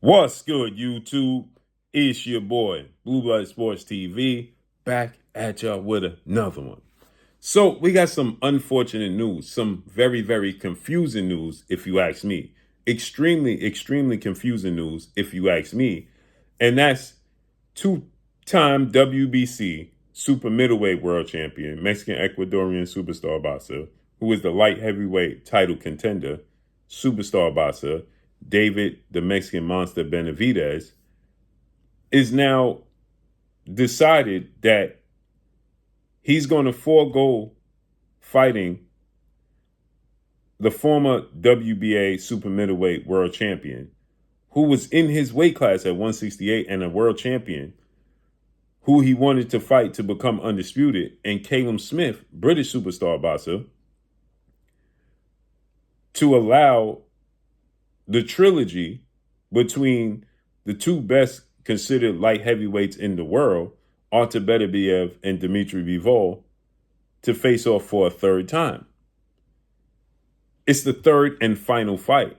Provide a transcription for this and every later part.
What's good, YouTube? It's your boy, Blue Blood Sports TV, back at y'all with another one. So, we got some unfortunate news, some very, very confusing news, if you ask me. Extremely, extremely confusing news, if you ask me. And that's two-time WBC super middleweight world champion, Mexican Ecuadorian superstar boxer, who is the light heavyweight title contender, superstar boxer, David the Mexican Monster Benavidez, is now decided that he's going to forego fighting the former WBA super middleweight world champion, who was in his weight class at 168 and a world champion, who he wanted to fight to become undisputed, and Callum Smith, British superstar boxer, to allow the trilogy between the two best considered light heavyweights in the world, Artur Beterbiev and Dmitry Bivol, to face off for a third time. It's the third and final fight.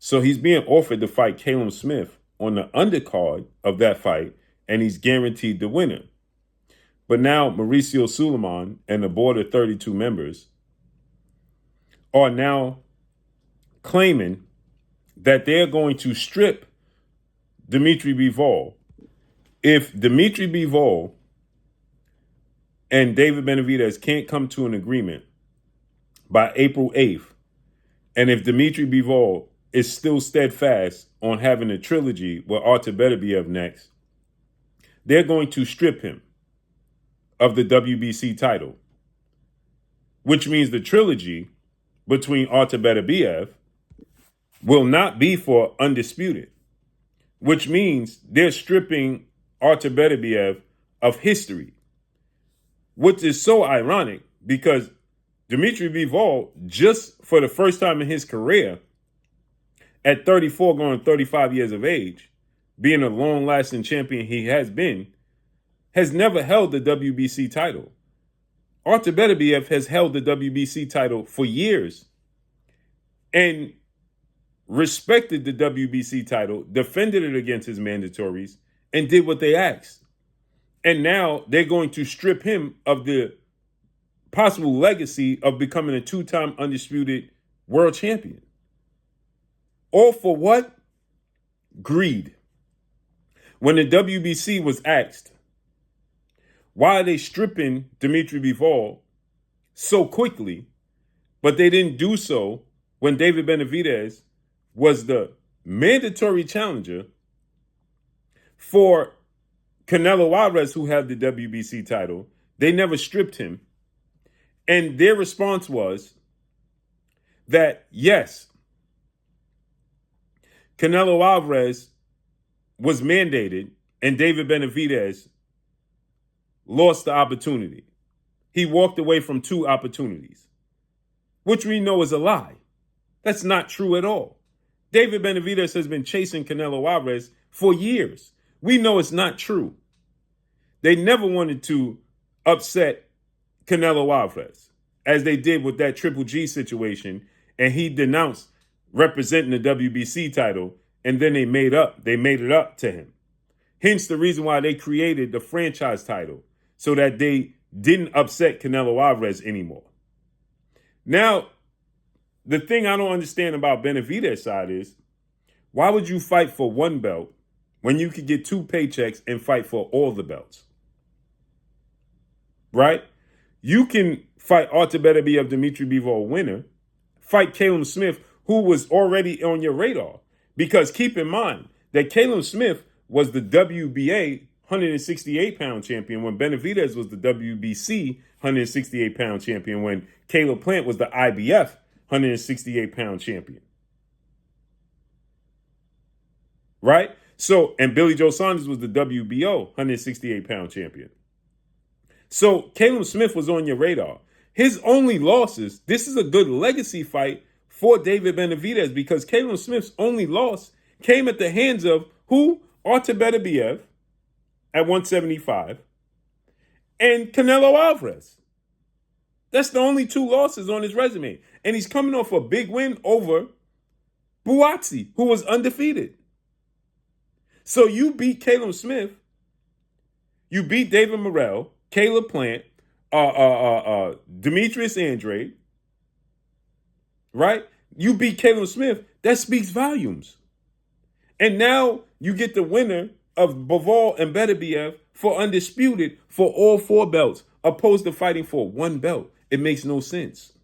So he's being offered to fight Callum Smith on the undercard of that fight, and he's guaranteed the winner. But now Mauricio Suleiman and the board of 32 members are now claiming that they're going to strip Dmitry Bivol. If Dmitry Bivol and David Benavidez can't come to an agreement by April 8th, and if Dmitry Bivol is still steadfast on having a trilogy with Artur Beterbiev next, they're going to strip him of the WBC title, which means the trilogy between Artur Beterbiev will not be for undisputed, which means they're stripping Artur Beterbiev of history, which is so ironic because Dmitry Bivol, just for the first time in his career, at 34 going 35 years of age, being a long-lasting champion he has been, has never held the WBC title. Artur Beterbiev has held the WBC title for years and respected the WBC title, defended it against his mandatories, and did what they asked. And now they're going to strip him of the possible legacy of becoming a two-time undisputed world champion. All for what? Greed. When the WBC was asked, why are they stripping Dmitry Bivol so quickly, but they didn't do so when David Benavidez was the mandatory challenger for Canelo Alvarez, who had the WBC title. They never stripped him. And their response was that, yes, Canelo Alvarez was mandated and David Benavidez lost the opportunity. He walked away from two opportunities, which we know is a lie. That's not true at all. David Benavidez has been chasing Canelo Alvarez for years. We know it's not true. They never wanted to upset Canelo Alvarez, as they did with that Triple G situation, and he denounced representing the WBC title, and then they made it up to him. Hence the reason why they created the franchise title, so that they didn't upset Canelo Alvarez anymore. Now, the thing I don't understand about Benavidez's side is, why would you fight for one belt when you could get two paychecks and fight for all the belts? Right? You can fight Artur Beterbiev, Dmitry Bivol winner, fight Callum Smith, who was already on your radar. Because keep in mind that Callum Smith was the WBA 168-pound champion when Benavidez was the WBC 168-pound champion when Caleb Plant was the IBF 168-pound champion. Right? So, and Billy Joe Saunders was the WBO 168-pound champion. So, Callum Smith was on your radar. His only losses, this is a good legacy fight for David Benavidez because Callum Smith's only loss came at the hands of who? Artur Beterbiev at 175 and Canelo Alvarez. That's the only two losses on his resume. And he's coming off a big win over Buatsi, who was undefeated. So you beat Caleb Smith, you beat David Morrell, Caleb Plant, Demetrius Andrade, right? You beat Caleb Smith. That speaks volumes. And now you get the winner of Bivol and Beterbiev for undisputed for all 4 belts, opposed to fighting for 1 belt. It makes no sense.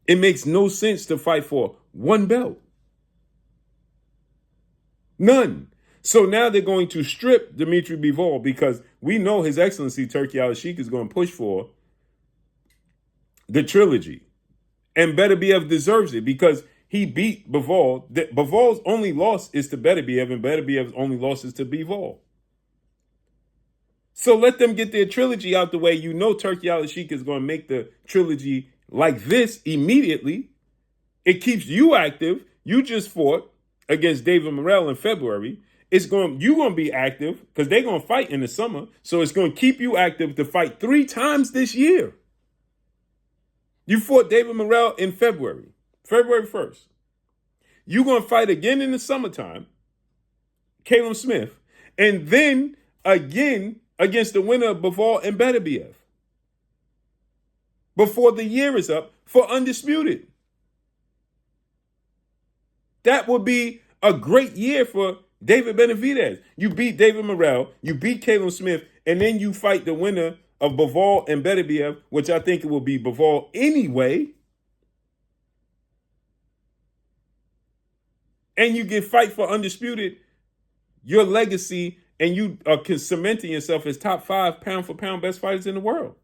It makes no sense to fight for 1 belt. None. So now they're going to strip Dmitry Bivol because we know His Excellency Turki Al-Sheikh is going to push for the trilogy. And Beterbiev deserves it because he beat Bivol. Bivol's only loss is to Beterbiev, and Beterbiev's only loss is to Bivol. So let them get their trilogy out the way. You know Turki Al-Sheikh is going to make the trilogy like this immediately. It keeps you active. You just fought against David Morrell in February. You're going to be active because they're going to fight in the summer. So it's going to keep you active to fight 3 times this year. You fought David Morrell in February 1st. You're going to fight again in the summertime, Caleb Smith, and then again against the winner of Bivol and Beterbiev before the year is up for undisputed. That would be a great year for David Benavidez. You beat David Morrell, you beat Caleb Smith, and then you fight the winner of Bivol and Beterbiev, which I think it will be Bivol anyway. And you can fight for undisputed, your legacy, and you are cementing yourself as top 5 pound for pound best fighters in the world.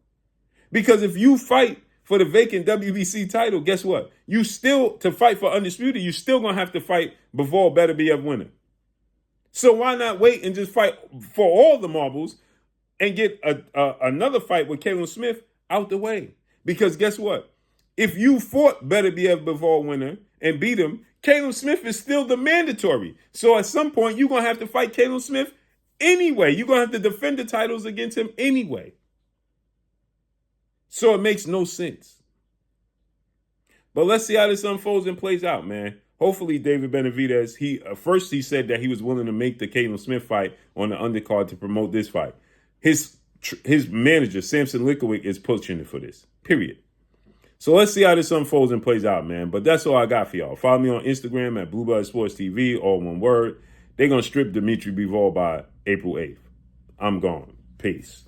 Because if you fight for the vacant WBC title, guess what? You still, to fight for undisputed, you still going to have to fight Bivol Beterbiev winner. So why not wait and just fight for all the marbles and get another fight with Caleb Smith out the way? Because guess what? If you fought Beterbiev Bivol winner and beat him, Caleb Smith is still the mandatory. So at some point, you're going to have to fight Caleb Smith anyway. You're going to have to defend the titles against him anyway. So it makes no sense. But let's see how this unfolds and plays out, man. Hopefully, David Benavidez, first he said that he was willing to make the Caleb Smith fight on the undercard to promote this fight. His manager, Samson Likowick, is pushing it for this, period. So let's see how this unfolds and plays out, man. But that's all I got for y'all. Follow me on Instagram at Blueblood Sports TV, all one word. They're going to strip Dmitry Bivol by April 8th. I'm gone. Peace.